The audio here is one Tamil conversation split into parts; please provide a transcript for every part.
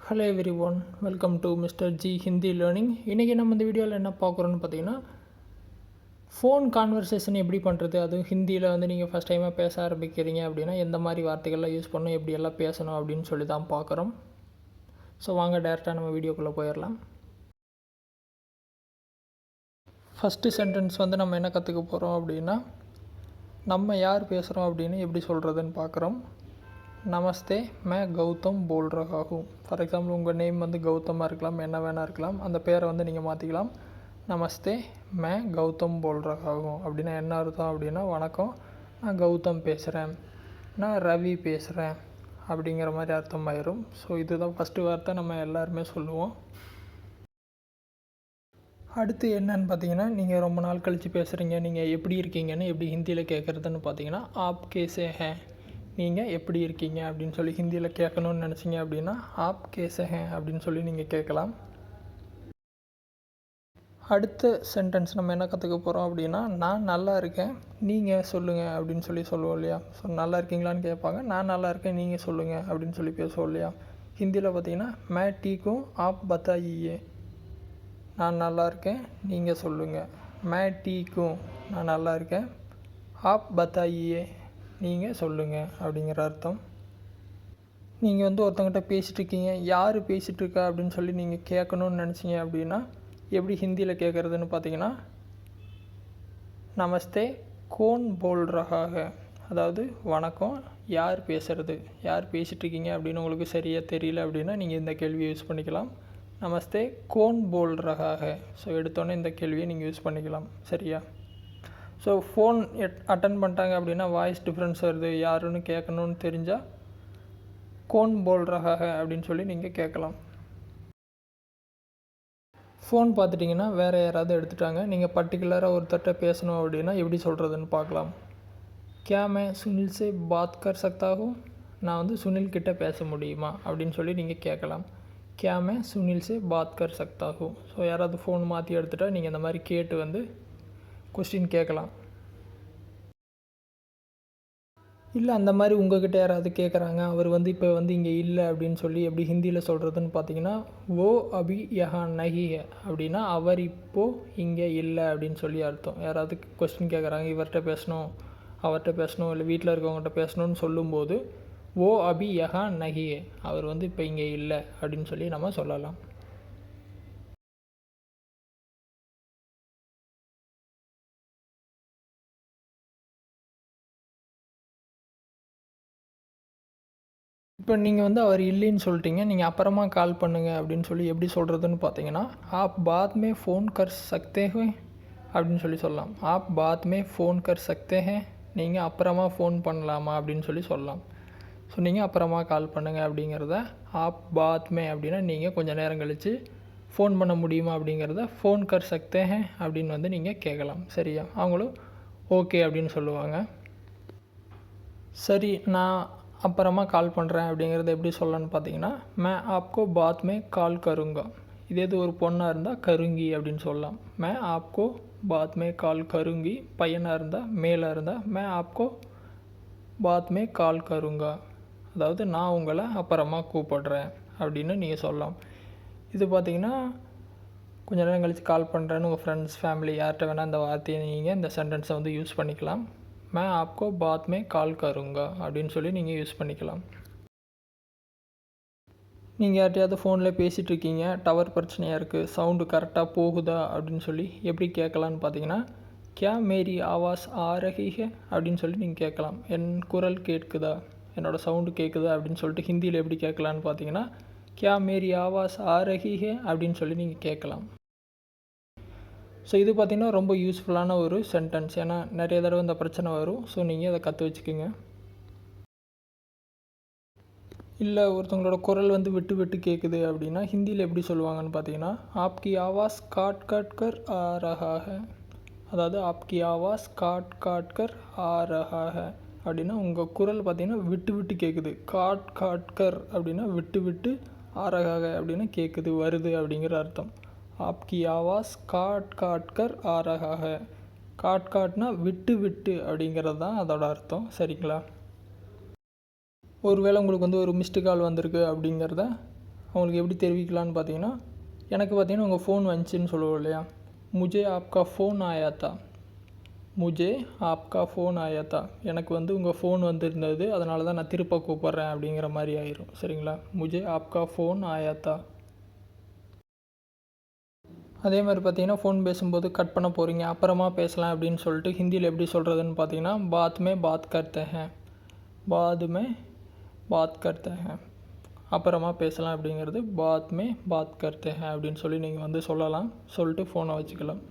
Hello every one, welcome to mister G Hindi learning. இன்றைக்கி நம்ம இந்த வீடியோவில் என்ன பார்க்குறோன்னு பார்த்தீங்கன்னா, ஃபோன் கான்வர்சேஷன் எப்படி பண்ணுறது, அதுவும் ஹிந்தியில் வந்து நீங்கள் ஃபஸ்ட் டைமாக பேச ஆரம்பிக்கிறீங்க அப்படின்னா எந்த மாதிரி வார்த்தைகள்லாம் யூஸ் பண்ணணும், எப்படியெல்லாம் பேசணும் அப்படின்னு சொல்லி தான் பார்க்குறோம். ஸோ வாங்க டேரெக்டாக நம்ம வீடியோக்குள்ளே போயிடலாம். ஃபஸ்ட்டு சென்டென்ஸ் வந்து நம்ம என்ன கற்றுக்க போகிறோம் அப்படின்னா, நம்ம யார் பேசுகிறோம் அப்படின்னு எப்படி சொல்கிறதுன்னு பார்க்குறோம். நமஸ்தே, மே கௌதம் போல் ரஹா ஹூ. ஃபார் எக்ஸாம்பிள் உங்கள் நேம் வந்து கௌதமாக இருக்கலாம், என்ன வேணா இருக்கலாம். அந்த பேரை வந்து நீங்கள் மாற்றிக்கலாம். நமஸ்தே, மே கௌதம் போல் ரஹா ஹூ அப்படின்னா என்ன அர்த்தம் அப்படின்னா, வணக்கம், நான் கௌதம் பேசுகிறேன், நான் ரவி பேசுகிறேன் அப்படிங்கிற மாதிரி அர்த்தம் ஆயிரும். ஸோ இதுதான் ஃபஸ்ட்டு வார்த்தை, நம்ம எல்லாருமே சொல்லுவோம். அடுத்து என்னன்னு பார்த்தீங்கன்னா, நீங்கள் ரொம்ப நாள் கழித்து பேசுகிறீங்க, நீங்கள் எப்படி இருக்கீங்கன்னு எப்படி ஹிந்தியில் கேட்குறதுன்னு பார்த்தீங்கன்னா, ஆப் கேசே ஹே, நீங்கள் எப்படி இருக்கீங்க அப்படின்னு சொல்லி ஹிந்தியில் கேட்கணுன்னு நினச்சிங்க அப்படின்னா ஆப் கேசே ஹே அப்படின்னு சொல்லி நீங்கள் கேட்கலாம். அடுத்த சென்டென்ஸ் நம்ம என்ன கற்றுக்க போகிறோம் அப்படின்னா, நான் நல்லா இருக்கேன், நீங்கள் சொல்லுங்கள் அப்படின்னு சொல்லி சொல்லுவோம் இல்லையா. ஸோ நல்லா இருக்கீங்களான்னு கேட்பாங்க, நான் நல்லா இருக்கேன், நீங்கள் சொல்லுங்கள் அப்படின்னு சொல்லி பேசுவோம் இல்லையா. ஹிந்தியில் பார்த்தீங்கன்னா மே டீக்கும் ஆப் பத்தாயியே, நான் நல்லா இருக்கேன், நீங்கள் சொல்லுங்கள். மே டீக்கும், நான் நல்லா இருக்கேன், ஆப் பத்தாயியே, நீங்கள் சொல்லுங்கள் அப்படிங்கிற அர்த்தம். நீங்கள் வந்து ஒருத்தங்கிட்ட பேசிகிட்ருக்கீங்க, யார் பேசிகிட்ருக்கா அப்படின்னு சொல்லி நீங்கள் கேட்கணுன்னு நினச்சிங்க அப்படின்னா எப்படி ஹிந்தியில் கேட்குறதுன்னு பார்த்தீங்கன்னா, நமஸ்தே, கோன் போல் ரஹா ஹே, அதாவது வணக்கம், யார் பேசுகிறது, யார் பேசிகிட்ருக்கீங்க அப்படின்னு உங்களுக்கு சரியாக தெரியல அப்படின்னா நீங்கள் இந்த கேள்வியை யூஸ் பண்ணிக்கலாம். நமஸ்தே, கோன் போல் ரஹா ஹே. ஸோ எடுத்தோன்னே இந்த கேள்வியை நீங்கள் யூஸ் பண்ணிக்கலாம். சரியா? ஸோ ஃபோன் அட்டன் பண்ணிட்டாங்க அப்படின்னா வாய்ஸ் டிஃப்ரென்ஸ் வருது, யாருன்னு கேட்கணுன்னு தெரிஞ்சால் கோன் போல் ரஹா ஹே அப்படின்னு சொல்லி நீங்கள் கேட்கலாம். ஃபோன் பார்த்துட்டிங்கன்னா வேறு யாராவது எடுத்துட்டாங்க, நீங்கள் பர்டிகுலராக ஒருத்தர்கிட்ட பேசணும் அப்படின்னா எப்படி சொல்கிறதுன்னு பார்க்கலாம். கியா மே சுனில் சே பாத் கர் சக்தா ஹூ, நான் வந்து சுனில் கிட்டே பேச முடியுமா அப்படின்னு சொல்லி நீங்கள் கேட்கலாம். கியா மே சுனில் சே பாத் கர் சக்தா ஹூ. ஸோ யாராவது ஃபோன் மாற்றி எடுத்துகிட்டா நீங்கள் இந்த மாதிரி கேட்டு வந்து கொஸ்டின் கேட்கலாம். இல்லை அந்த மாதிரி உங்கள்கிட்ட யாராவது கேட்குறாங்க, அவர் வந்து இப்போ வந்து இங்கே இல்லை அப்படின்னு சொல்லி எப்படி ஹிந்தியில் சொல்கிறதுன்னு பார்த்தீங்கன்னா, ஓ அபி யஹா நஹி ஹே அப்படின்னா அவர் இப்போது இங்கே இல்லை அப்படின்னு சொல்லி அர்த்தம். யாராவது கொஸ்டின் கேட்குறாங்க, இவர்கிட்ட பேசணும், அவர்கிட்ட பேசணும், இல்லை வீட்டில் இருக்கவங்ககிட்ட பேசணும்னு சொல்லும்போது ஓ அபி யஹா நஹி ஹே, அவர் வந்து இப்போ இங்கே இல்லை அப்படின்னு சொல்லி நம்ம சொல்லலாம். இப்போ நீங்கள் வந்து அவர் இல்லைன்னு சொல்லிட்டீங்க, நீங்கள் அப்புறமா கால் பண்ணுங்கள் அப்படின்னு சொல்லி எப்படி சொல்கிறதுன்னு பார்த்தீங்கன்னா, ஆப் பாத் மே ஃபோன் கர் சக்தே ஹே அப்படின்னு சொல்லி சொல்லலாம். ஆப் பாத் மே ஃபோன் கர் சக்தே ஹே, நீங்கள் அப்புறமா ஃபோன் பண்ணலாமா அப்படின்னு சொல்லி சொல்லலாம். ஸோ நீங்கள் அப்புறமா கால் பண்ணுங்கள் அப்படிங்கிறத ஆப் பாத் மே அப்படின்னா நீங்கள் கொஞ்சம் நேரம் கழித்து ஃபோன் பண்ண முடியுமா அப்படிங்கிறத ஃபோன் கர் சக்தே ஹே அப்படின்னு வந்து நீங்கள் கேட்கலாம். சரியா? அவங்களும் ஓகே அப்படின்னு சொல்லுவாங்க. சரி, நான் அப்புறமா கால் பண்ணுறேன் அப்படிங்கிறத எப்படி சொல்லலான்னு பார்த்தீங்கன்னா, மே ஆப்கோ பாத் மே கால் கருங்கா. இதே இது ஒரு பொண்ணாக இருந்தால் கருங்கி அப்படின்னு சொல்லலாம். மே ஆப்கோ பாத் மே கால் கருங்கி. பையனாக இருந்தால் மேலாக இருந்தால் மே ஆப்கோ பாத் மே கால் கருங்கா, அதாவது நான் உங்களை அப்புறமா கூப்பிடுறேன் அப்படின்னு நீங்கள் சொல்லலாம். இது பார்த்தீங்கன்னா கொஞ்சம் நேரம் கழித்து கால் பண்ணுறேன்னு உங்கள் ஃப்ரெண்ட்ஸ், ஃபேமிலி யார்கிட்ட வேணால் இந்த வார்த்தையை நீங்கள் இந்த சென்டென்ஸை வந்து யூஸ் பண்ணிக்கலாம். मैं आपको बाद में கால் கருங்கா அப்படின்னு சொல்லி நீங்கள் யூஸ் பண்ணிக்கலாம். நீங்கள் யார்கிட்டையாவது ஃபோனில் பேசிகிட்ருக்கீங்க, டவர் பிரச்சனையாக இருக்குது, சவுண்டு கரெக்டாக போகுதா அப்படின்னு சொல்லி எப்படி கேட்கலான்னு பார்த்தீங்கன்னா, கியா மேரி ஆவாஸ் ஆ ரஹி ஹே அப்படின்னு சொல்லி நீங்கள் கேட்கலாம். என் குரல் கேட்குதா, என்னோடய சவுண்டு கேட்குதா அப்படின்னு சொல்லிட்டு ஹிந்தியில் எப்படி கேட்கலான்னு பார்த்தீங்கன்னா, கியா மேரி ஆவாஸ் ஆ ரஹி ஹே அப்படின்னு சொல்லி நீங்கள் கேட்கலாம். ஸோ இது பார்த்திங்கன்னா ரொம்ப யூஸ்ஃபுல்லான ஒரு சென்டென்ஸ். ஏன்னா நிறைய தடவை இந்த பிரச்சனை வரும். ஸோ நீங்கள் அதை கற்று வச்சுக்கோங்க. இல்லை ஒருத்தவங்களோட குரல் வந்து விட்டு விட்டு கேட்குது அப்படின்னா ஹிந்தியில் எப்படி சொல்லுவாங்கன்னு பார்த்தீங்கன்னா, ஆப்கி ஆவாஸ் காட் காட் கர் ஆ ரஹா ஹே, அதாவது ஆப்கி ஆவாஸ் காட் காட் கர் ஆ ரஹா ஹே அப்படின்னா உங்கள் குரல் பார்த்திங்கன்னா விட்டு விட்டு கேட்குது. காட் காட் கர் அப்படின்னா விட்டு விட்டு, ஆ ரஹா ஹே அப்படின்னா கேட்குது, வருது அப்படிங்கிற அர்த்தம். ஆப்கி ஆவாஸ் காட் காட் கர் ஆ ரஹா ஹே. காட் காட்னா விட்டு விட்டு அப்படிங்கிறது தான் அதோட அர்த்தம். சரிங்களா? ஒருவேளை உங்களுக்கு வந்து ஒரு மிஸ்டு கால் வந்திருக்கு அப்படிங்கிறத அவங்களுக்கு எப்படி தெரிவிக்கலான்னு பார்த்தீங்கன்னா, எனக்கு பார்த்தீங்கன்னா உங்கள் ஃபோன் வந்துச்சின்னு சொல்லுவோம் இல்லையா, முஜே ஆப்கா ஃபோன் ஆயாத்தா, முஜே ஆப்கா ஃபோன் ஆயாத்தா, எனக்கு வந்து உங்கள் ஃபோன் வந்திருந்தது, அதனால தான் நான் திருப்ப கூப்பிட்றேன் அப்படிங்கிற மாதிரி ஆயிரும். சரிங்களா, முஜே ஆப்கா ஃபோன் ஆயாத்தா. அதே மாதிரி பார்த்தீங்கன்னா ஃபோன் பேசும்போது கட் பண்ண போகிறீங்க, அப்புறமா பேசலாம் அப்படின்னு சொல்லிட்டு ஹிந்தியில் எப்படி சொல்கிறதுன்னு பார்த்தீங்கன்னா, பாத் மே பாத் கர்த்தே ஹேன், பாத் மே பாத் கர்த்தே ஹேன், அப்புறமா பேசலாம் அப்படிங்கிறது பாத் மே பாத் கர்த்தே ஹேன் அப்படின்னு சொல்லி நீங்கள் வந்து சொல்லலாம். சொல்லிட்டு ஃபோனை வச்சுக்கலாம்.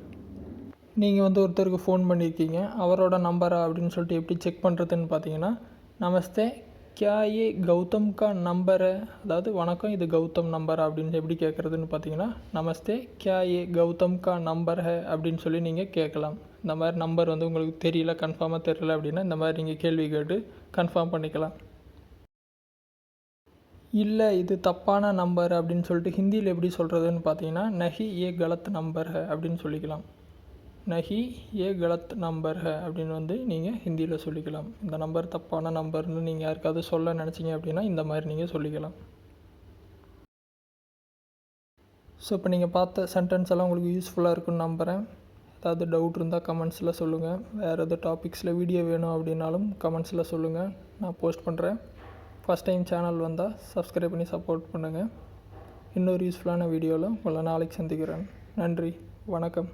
நீங்கள் வந்து ஒருத்தருக்கு ஃபோன் பண்ணியிருக்கீங்க, அவரோட நம்பரா அப்படின்னு சொல்லிட்டு எப்படி செக் பண்ணுறதுன்னு பார்த்தீங்கன்னா, நமஸ்தே கியா ஏ கௌதம் கா நம்பர், அதாவது வணக்கம் இது கௌதம் நம்பரா அப்படின்னு எப்படி கேட்குறதுன்னு பார்த்தீங்கன்னா, நமஸ்தே கியா ஏ கௌதம் கா நம்பர் ஹே அப்படின்னு சொல்லி நீங்கள் கேட்கலாம். இந்த மாதிரி நம்பர் வந்து உங்களுக்கு தெரியல, கன்ஃபார்மாக தெரியல அப்படின்னா இந்த மாதிரி நீங்கள் கேள்வி கேட்டு கன்ஃபார்ம் பண்ணிக்கலாம். இல்லை இது தப்பான நம்பர் அப்படின்னு சொல்லிட்டு ஹிந்தியில் எப்படி சொல்கிறதுன்னு பார்த்தீங்கன்னா, நஹி ஏ கலத் நம்பர் ஹே அப்படின்னு சொல்லிக்கலாம். நஹி ஏ கலத் நம்பர் ஹே அப்படின்னு வந்து நீங்கள் ஹிந்தியில் சொல்லிக்கலாம். இந்த நம்பர் தப்பான நம்பர்னு நீங்கள் யாருக்காவது சொல்ல நினச்சிங்க அப்படின்னா இந்த மாதிரி நீங்கள் சொல்லிக்கலாம். ஸோ இப்போ நீங்கள் பார்த்த சென்டென்ஸ் எல்லாம் உங்களுக்கு யூஸ்ஃபுல்லாக இருக்குன்னு நம்புகிறேன். ஏதாவது டவுட் இருந்தால் கமெண்ட்ஸில் சொல்லுங்கள். வேறு எதாவது டாபிக்ஸில் வீடியோ வேணும் அப்படின்னாலும் கமெண்ட்ஸில் சொல்லுங்கள், நான் போஸ்ட் பண்ணுறேன். ஃபஸ்ட் டைம் சேனல் வந்தால் சப்ஸ்கிரைப் பண்ணி சப்போர்ட் பண்ணுங்கள். இன்னொரு யூஸ்ஃபுல்லான வீடியோவில் உங்களை நாளைக்கு சந்திக்கிறேன். நன்றி, வணக்கம்.